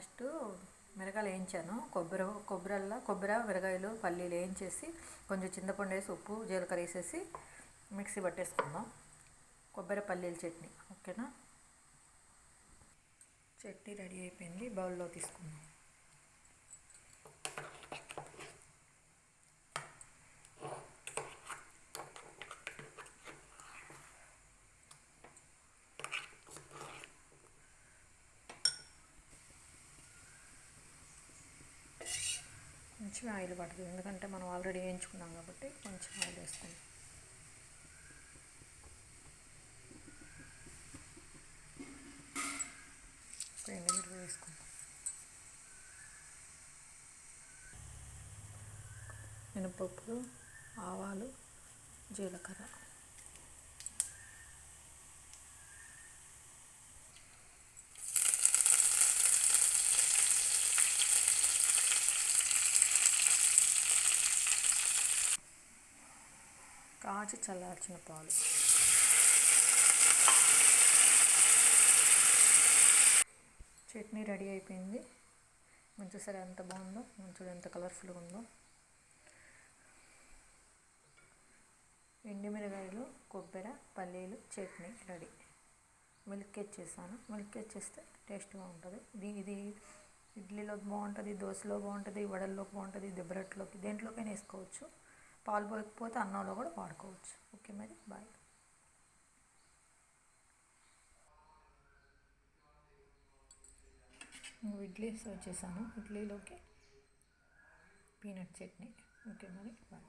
First మిరగాయలు వేయించాను. కొబ్బరి మిరగాయలు పల్లీలు వేయించేసి కొంచెం చింతపండు వేసి ఉప్పు జీలకర్ర వేసేసి మిక్సీ పట్టేసుకుందాం. కొబ్బరి పల్లీల చట్నీ. ఓకేనా? చట్నీ రెడీ అయిపోయింది. బౌల్లో తీసుకుందాం. కొంచెం ఆయిల్ పడుతుంది, ఎందుకంటే మనం ఆల్రెడీ వేయించుకున్నాం కాబట్టి కొంచెం ఆయిల్ వేసుకుందాం. ఎండుమిరపకాయ వేసుకుందాం. మినపప్పు, ఆవాలు, జీలకర్ర. కాచి చల్లార్చిన పాలు. చట్నీ రెడీ అయిపోయింది. చూసారా ఎంత బాగుందో, మంచిగా ఎంత కలర్ఫుల్గా ఉందో. ఎండుమిరగాయలు, కొబ్బరి, పల్లీలు చట్నీ రెడీ. మిల్క్ చేసాను. మిల్క్ చేస్తే టేస్ట్గా ఉంటుంది. ఇది ఇడ్లీలోకి బాగుంటుంది, దోశలో బాగుంటుంది, వడల్లోకి బాగుంటుంది, దిబ్బరొట్టులోకి దేంట్లోకైనా వేసుకోవచ్చు. పాలు పోయకపోతే అన్నంలో కూడా వాడుకోవచ్చు. ఓకే, మరి బాయ్. ఇడ్లీ సర్వ్ చేశాను. ఇడ్లీలోకి పీనట్ చట్నీ. ఓకే, మరి బాయ్.